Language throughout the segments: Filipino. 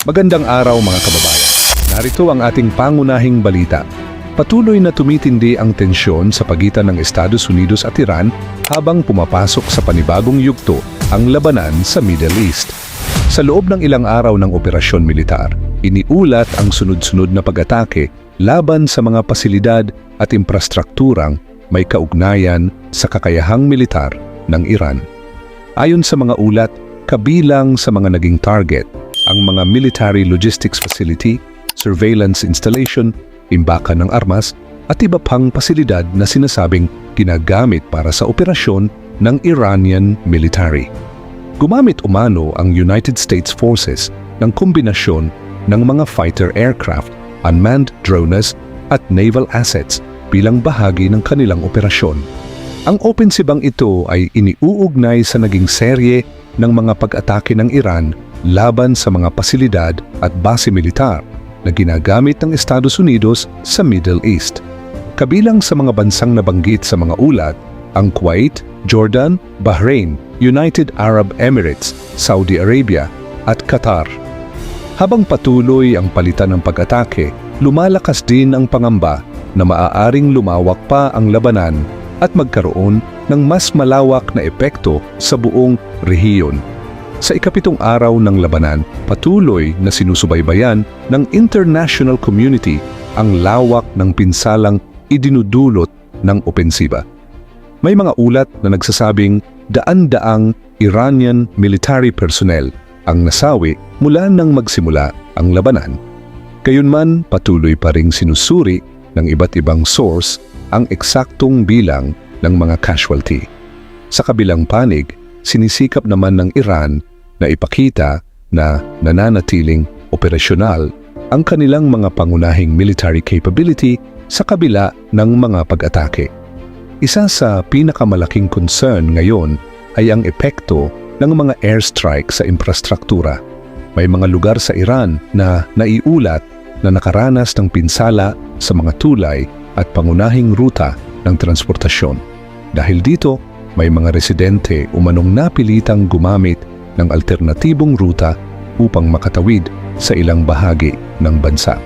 Magandang araw mga kababayan. Narito ang ating pangunahing balita. Patuloy na tumitindi ang tensyon sa pagitan ng Estados Unidos at Iran habang pumapasok sa panibagong yugto ang labanan sa Middle East. Sa loob ng ilang araw ng operasyon militar, iniulat ang sunod-sunod na pag-atake laban sa mga pasilidad at infrastrukturang may kaugnayan sa kakayahang militar ng Iran. Ayon sa mga ulat, kabilang sa mga naging target ang mga military logistics facility, surveillance installation, imbakan ng armas at iba pang pasilidad na sinasabing ginagamit para sa operasyon ng Iranian military. Gumamit umano ang United States Forces ng kombinasyon ng mga fighter aircraft, unmanned drones at naval assets bilang bahagi ng kanilang operasyon. Ang opensibang ito ay iniuugnay sa naging serye ng mga pag-atake ng Iran laban sa mga pasilidad at base militar na ginagamit ng Estados Unidos sa Middle East. Kabilang sa mga bansang nabanggit sa mga ulat, ang Kuwait, Jordan, Bahrain, United Arab Emirates, Saudi Arabia at Qatar. Habang patuloy ang palitan ng pag-atake, lumalakas din ang pangamba na maaaring lumawak pa ang labanan at magkaroon ng mas malawak na epekto sa buong rehiyon. Sa ikapitong araw ng labanan, patuloy na sinusubaybayan ng international community ang lawak ng pinsalang idinudulot ng opensiba. May mga ulat na nagsasabing daan-daang Iranian military personnel ang nasawi mula nang magsimula ang labanan. Gayunman, patuloy pa ring sinusuri ng iba't ibang source ang eksaktong bilang ng mga casualty. Sa kabilang panig, sinisikap naman ng Iran na ipakita na nananatiling operasyonal ang kanilang mga pangunahing military capability sa kabila ng mga pag-atake. Isa sa pinakamalaking concern ngayon ay ang epekto ng mga airstrike sa infrastruktura. May mga lugar sa Iran na naiulat na nakaranas ng pinsala sa mga tulay at pangunahing ruta ng transportasyon. Dahil dito, may mga residente umanong napilitang gumamit ng alternatibong ruta upang makatawid sa ilang bahagi ng bansa.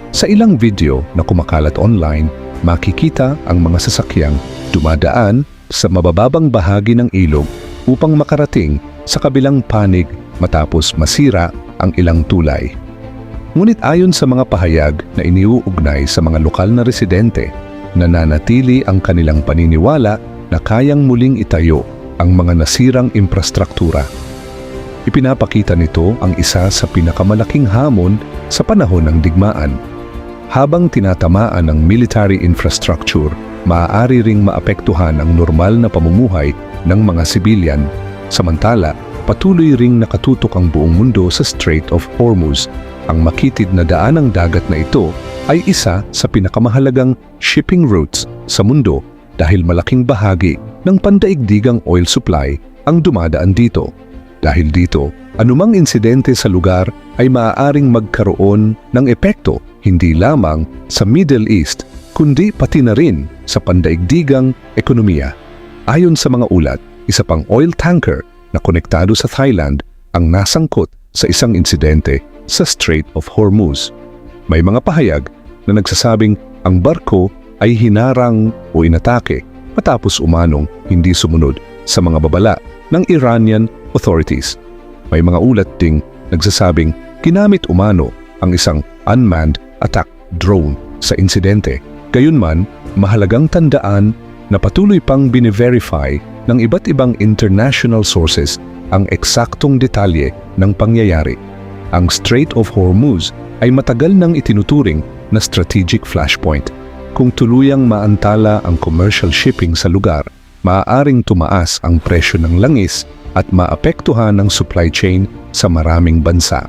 Sa ilang video na kumakalat online, makikita ang mga sasakyang dumadaan sa mabababang bahagi ng ilog upang makarating sa kabilang panig matapos masira ang ilang tulay. Ngunit ayon sa mga pahayag na iniuugnay sa mga lokal na residente, nananatili ang kanilang paniniwala na kayang muling itayo ang mga nasirang infrastruktura. Ipinapakita nito ang isa sa pinakamalaking hamon sa panahon ng digmaan. Habang tinatamaan ng military infrastructure, maaari ring maapektuhan ang normal na pamumuhay ng mga sibilyan. Samantala, patuloy ring nakatutok ang buong mundo sa Strait of Hormuz. Ang makitid na daan ng dagat na ito ay isa sa pinakamahalagang shipping routes sa mundo dahil malaking bahagi ng pandaigdigang oil supply ang dumadaan dito. Dahil dito, anumang insidente sa lugar ay maaaring magkaroon ng epekto hindi lamang sa Middle East kundi pati na rin sa pandaigdigang ekonomiya. Ayon sa mga ulat, isa pang oil tanker na konektado sa Thailand ang nasangkot sa isang insidente sa Strait of Hormuz. May mga pahayag na nagsasabing ang barko ay hinarang o inatake matapos umanong hindi sumunod sa mga babala ng Iranian authorities. May mga ulat ding nagsasabing ginamit umano ang isang unmanned attack drone sa insidente. Gayunman, mahalagang tandaan na patuloy pang bine-verify ng iba't ibang international sources ang eksaktong detalye ng pangyayari. Ang Strait of Hormuz ay matagal nang itinuturing na strategic flashpoint. Kung tuluyang maantala ang commercial shipping sa lugar, maaaring tumaas ang presyo ng langis at maapektuhan ang supply chain sa maraming bansa.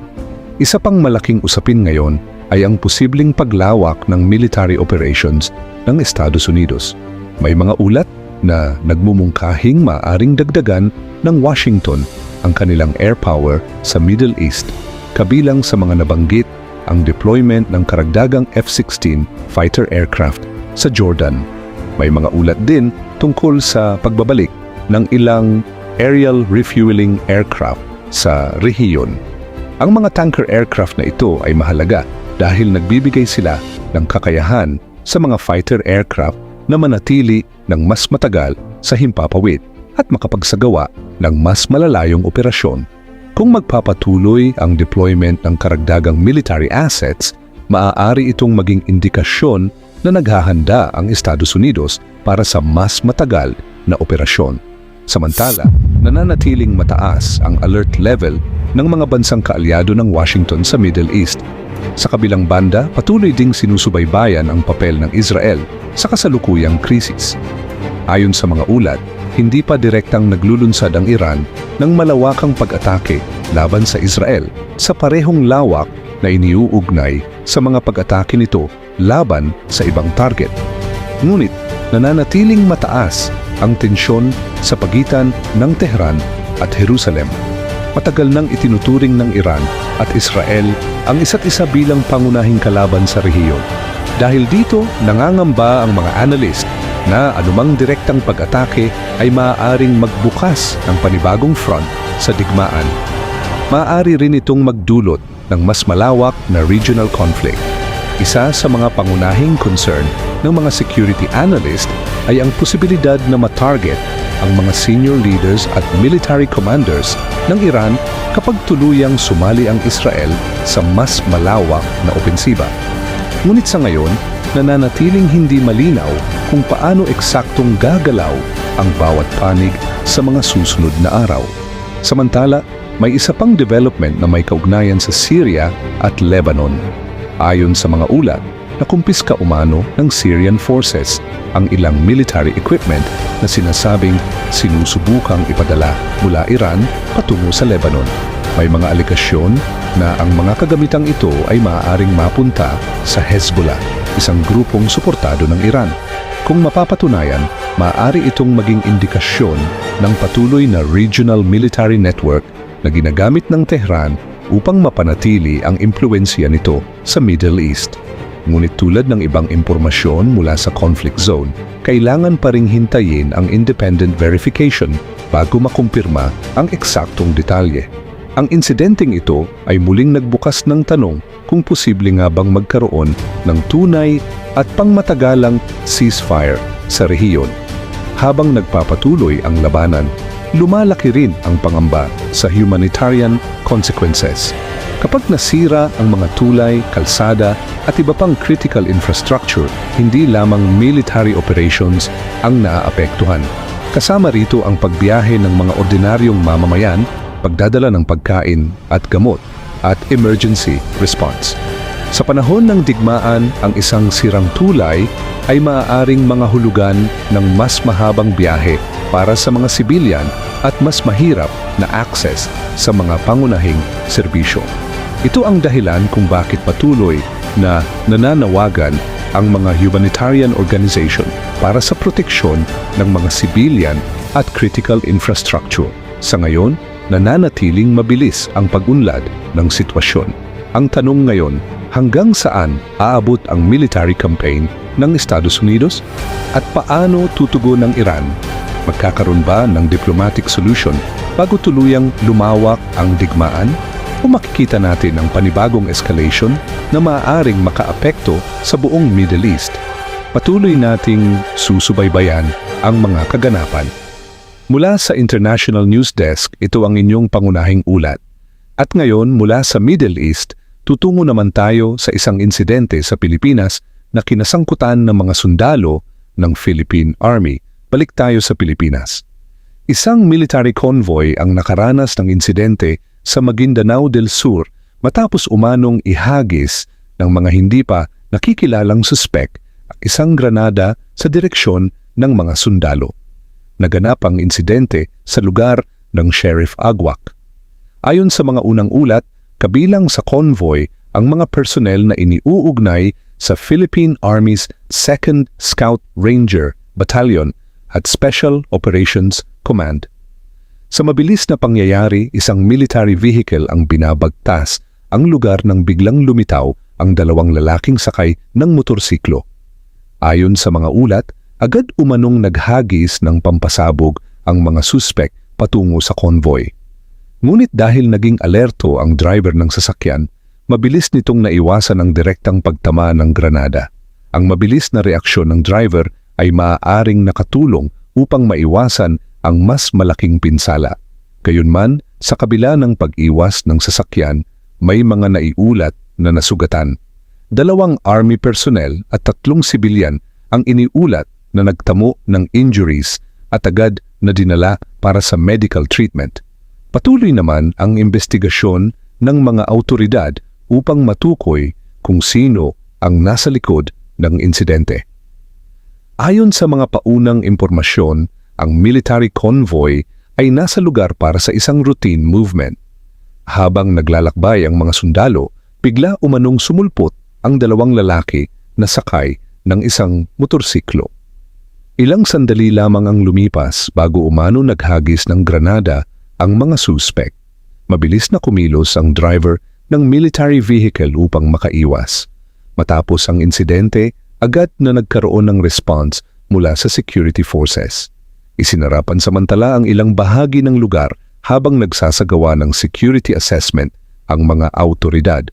Isa pang malaking usapin ngayon ay ang posibleng paglawak ng military operations ng Estados Unidos. May mga ulat na nagmumungkahing maaaring dagdagan ng Washington ang kanilang air power sa Middle East, kabilang sa mga nabanggit ang deployment ng karagdagang F-16 fighter aircraft sa Jordan. May mga ulat din tungkol sa pagbabalik ng ilang aerial refueling aircraft sa rehiyon. Ang mga tanker aircraft na ito ay mahalaga dahil nagbibigay sila ng kakayahan sa mga fighter aircraft na manatili ng mas matagal sa himpapawid at makapagsagawa ng mas malalayong operasyon. Kung magpapatuloy ang deployment ng karagdagang military assets, maaari itong maging indikasyon na naghahanda ang Estados Unidos para sa mas matagal na operasyon. Samantala, nananatiling mataas ang alert level ng mga bansang kaalyado ng Washington sa Middle East. Sa kabilang banda, patuloy ding sinusubaybayan ang papel ng Israel sa kasalukuyang krisis. Ayon sa mga ulat, hindi pa direktang naglulunsad ang Iran ng malawakang pag-atake laban sa Israel sa parehong lawak na iniuugnay sa mga pag-atake nito laban sa ibang target. Ngunit, nananatiling mataas ang tensyon sa pagitan ng Tehran at Jerusalem. Matagal nang itinuturing ng Iran at Israel ang isa't isa bilang pangunahing kalaban sa rehiyon. Dahil dito, nangangamba ang mga analyst na anumang direktang pag-atake ay maaaring magbukas ng panibagong front sa digmaan. Maaari rin itong magdulot ng mas malawak na regional conflict. Isa sa mga pangunahing concern ng mga security analyst ay ang posibilidad na matarget ang mga senior leaders at military commanders ng Iran kapag tuluyang sumali ang Israel sa mas malawak na opensiba. Ngunit sa ngayon, nananatiling hindi malinaw kung paano eksaktong gagalaw ang bawat panig sa mga susunod na araw. Samantala, may isa pang development na may kaugnayan sa Syria at Lebanon. Ayon sa mga ulat, nakumpiska umano ng Syrian forces ang ilang military equipment na sinasabing sinusubukang ipadala mula Iran patungo sa Lebanon. May mga alikasyon na ang mga kagamitang ito ay maaaring mapunta sa Hezbollah, isang grupong suportado ng Iran. Kung mapapatunayan, maaari itong maging indikasyon ng patuloy na regional military network na ginagamit ng Tehran upang mapanatili ang impluensya nito sa Middle East. Ngunit tulad ng ibang impormasyon mula sa conflict zone, kailangan pa ring hintayin ang independent verification bago makumpirma ang eksaktong detalye. Ang insidenteng ito ay muling nagbukas ng tanong kung posible nga bang magkaroon ng tunay at pangmatagalang ceasefire sa rehiyon. Habang nagpapatuloy ang labanan, lumalaki rin ang pangamba sa humanitarian consequences. Kapag nasira ang mga tulay, kalsada at iba pang critical infrastructure, hindi lamang military operations ang naaapektuhan. Kasama rito ang pagbiyahe ng mga ordinaryong mamamayan, pagdadala ng pagkain at gamot, at emergency response. Sa panahon ng digmaan, ang isang sirang tulay ay maaaring mga hulugan ng mas mahabang biyahe para sa mga sibilyan at mas mahirap na access sa mga pangunahing serbisyo. Ito ang dahilan kung bakit patuloy na nananawagan ang mga humanitarian organization para sa proteksyon ng mga sibilyan at critical infrastructure. Sa ngayon, nananatiling mabilis ang pag-unlad ng sitwasyon. Ang tanong ngayon, hanggang saan aabot ang military campaign ng Estados Unidos at paano tutugon ng Iran? Magkakaroon ba ng diplomatic solution bago tuluyang lumawak ang digmaan? O makikita natin ang panibagong escalation na maaaring makaapekto sa buong Middle East? Patuloy nating susubaybayan ang mga kaganapan. Mula sa International News Desk, ito ang inyong pangunahing ulat. At ngayon, mula sa Middle East, tutungo naman tayo sa isang insidente sa Pilipinas na kinasangkutan ng mga sundalo ng Philippine Army. Balik tayo sa Pilipinas. Isang military convoy ang nakaranas ng insidente sa Maguindanao del Sur matapos umanong ihagis ng mga hindi pa nakikilalang suspek ang isang granada sa direksyon ng mga sundalo. Naganap ang insidente sa lugar ng Sheriff Aguac. Ayon sa mga unang ulat, kabilang sa convoy ang mga personnel na iniuugnay sa Philippine Army's 2nd Scout Ranger Battalion at Special Operations Command. Sa mabilis na pangyayari, isang military vehicle ang binabagtas ang lugar nang biglang lumitaw ang dalawang lalaking sakay ng motorsiklo. Ayon sa mga ulat, agad umanong naghagis ng pampasabog ang mga suspek patungo sa convoy. Ngunit dahil naging alerto ang driver ng sasakyan, mabilis nitong naiwasan ang direktang pagtama ng granada. Ang mabilis na reaksyon ng driver ay maaaring nakatulong upang maiwasan ang mas malaking pinsala. Gayunman, sa kabila ng pag-iwas ng sasakyan, may mga naiulat na nasugatan. 2 army personnel at 3 sibilyan ang iniulat na nagtamo ng injuries at agad na dinala para sa medical treatment. Patuloy naman ang investigasyon ng mga awtoridad upang matukoy kung sino ang nasa likod ng insidente. Ayon sa mga paunang impormasyon, ang military convoy ay nasa lugar para sa isang routine movement. Habang naglalakbay ang mga sundalo, bigla umanong sumulpot ang 2 lalaki na sakay ng isang motorsiklo. Ilang sandali lamang ang lumipas bago umano naghagis ng granada ang mga suspect. Mabilis na kumilos ang driver ng military vehicle upang makaiwas. Matapos ang insidente, agad na nagkaroon ng response mula sa security forces. Isinarapan samantala ang ilang bahagi ng lugar habang nagsasagawa ng security assessment ang mga awtoridad.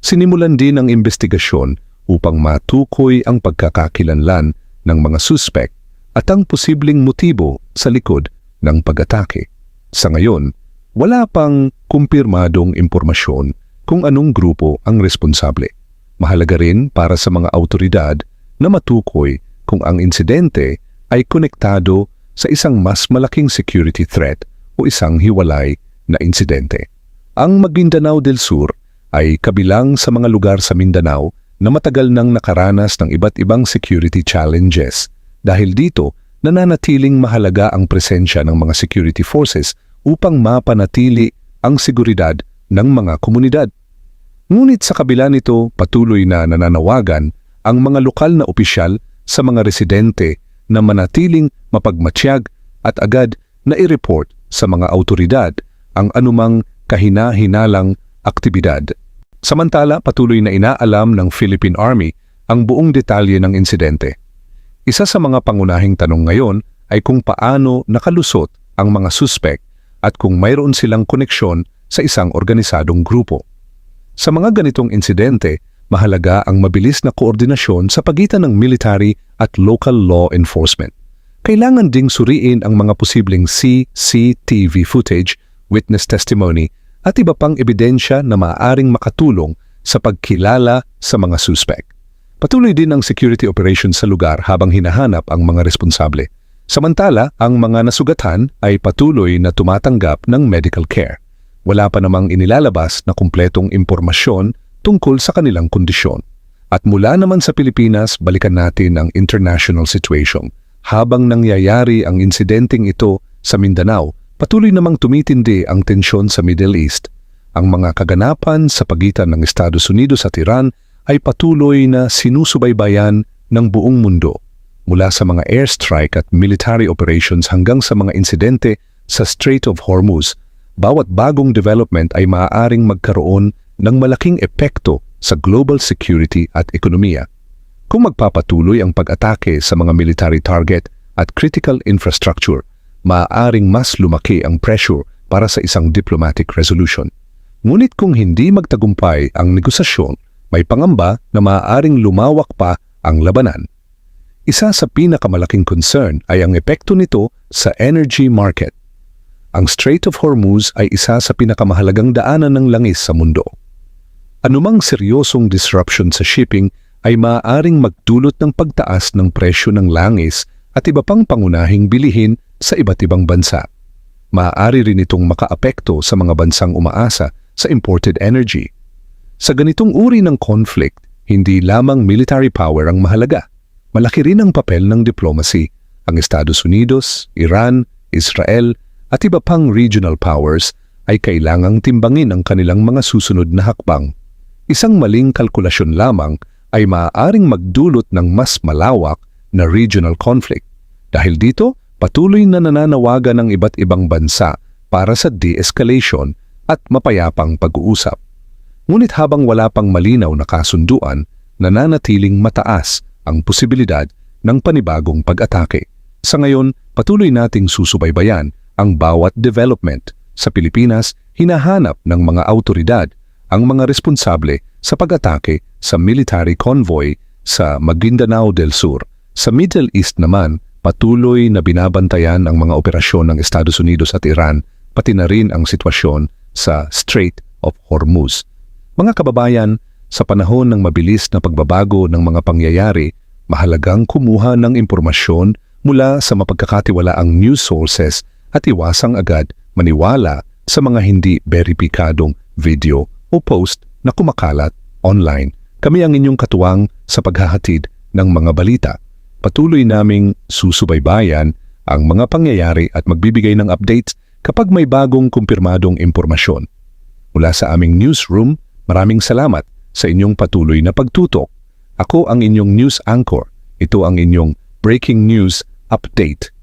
Sinimulan din ang investigasyon upang matukoy ang pagkakakilanlan ng mga suspect at ang posibleng motibo sa likod ng pag-atake. Sa ngayon, wala pang kumpirmadong impormasyon kung anong grupo ang responsable. Mahalaga rin para sa mga awtoridad na matukoy kung ang insidente ay konektado sa isang mas malaking security threat o isang hiwalay na insidente. Ang Maguindanao del Sur ay kabilang sa mga lugar sa Mindanao na matagal nang nakaranas ng iba't ibang security challenges. Dahil dito, nananatiling mahalaga ang presensya ng mga security forces upang mapanatili ang seguridad ng mga komunidad. Ngunit sa kabila nito, patuloy na nananawagan ang mga lokal na opisyal sa mga residente na manatiling mapagmatsyag at agad na i-report sa mga awtoridad ang anumang kahina-hinalang aktibidad. Samantala, patuloy na inaalam ng Philippine Army ang buong detalye ng insidente. Isa sa mga pangunahing tanong ngayon ay kung paano nakalusot ang mga suspect at kung mayroon silang koneksyon sa isang organisadong grupo. Sa mga ganitong insidente, mahalaga ang mabilis na koordinasyon sa pagitan ng military at local law enforcement. Kailangan ding suriin ang mga posibleng CCTV footage, witness testimony, at iba pang ebidensya na maaaring makatulong sa pagkilala sa mga suspect. Patuloy din ang security operations sa lugar habang hinahanap ang mga responsable. Samantala, ang mga nasugatan ay patuloy na tumatanggap ng medical care. Wala pa namang inilalabas na kumpletong impormasyon tungkol sa kanilang kondisyon. At mula naman sa Pilipinas, balikan natin ang international situation. Habang nangyayari ang insidenteng ito sa Mindanao, patuloy namang tumitindi ang tensyon sa Middle East. Ang mga kaganapan sa pagitan ng Estados Unidos at Iran ay patuloy na sinusubaybayan ng buong mundo. Mula sa mga airstrike at military operations hanggang sa mga insidente sa Strait of Hormuz, bawat bagong development ay maaaring magkaroon ng malaking epekto sa global security at ekonomiya. Kung magpapatuloy ang pag-atake sa mga military target at critical infrastructure, maaaring mas lumaki ang pressure para sa isang diplomatic resolution. Ngunit kung hindi magtagumpay ang negosasyon, may pangamba na maaaring lumawak pa ang labanan. Isa sa pinakamalaking concern ay ang epekto nito sa energy market. Ang Strait of Hormuz ay isa sa pinakamahalagang daanan ng langis sa mundo. Anumang seryosong disruption sa shipping ay maaaring magdulot ng pagtaas ng presyo ng langis at iba pang pangunahing bilihin sa iba't ibang bansa. Maaari rin itong makaapekto sa mga bansang umaasa sa imported energy. Sa ganitong uri ng conflict, hindi lamang military power ang mahalaga. Malaki rin ang papel ng diplomacy. Ang Estados Unidos, Iran, Israel at iba pang regional powers ay kailangang timbangin ang kanilang mga susunod na hakbang. Isang maling kalkulasyon lamang ay maaaring magdulot ng mas malawak na regional conflict. Dahil dito, patuloy na nananawagan ng iba't ibang bansa para sa de-escalation at mapayapang pag-uusap. Ngunit habang wala pang malinaw na kasunduan, nananatiling mataas ang posibilidad ng panibagong pag-atake. Sa ngayon, patuloy nating susubaybayan ang bawat development. Sa Pilipinas, hinahanap ng mga autoridad ang mga responsable sa pag-atake sa military convoy sa Maguindanao del Sur. Sa Middle East naman, patuloy na binabantayan ang mga operasyon ng Estados Unidos at Iran, pati na rin ang sitwasyon sa Strait of Hormuz. Mga kababayan, sa panahon ng mabilis na pagbabago ng mga pangyayari, mahalagang kumuha ng impormasyon mula sa mapagkakatiwalaang news sources at iwasang agad maniwala sa mga hindi beripikadong video o post na kumakalat online. Kami ang inyong katuwang sa paghahatid ng mga balita. Patuloy naming susubaybayan ang mga pangyayari at magbibigay ng updates kapag may bagong kumpirmadong impormasyon. Mula sa aming newsroom, maraming salamat sa inyong patuloy na pagtutok. Ako ang inyong news anchor. Ito ang inyong breaking news update.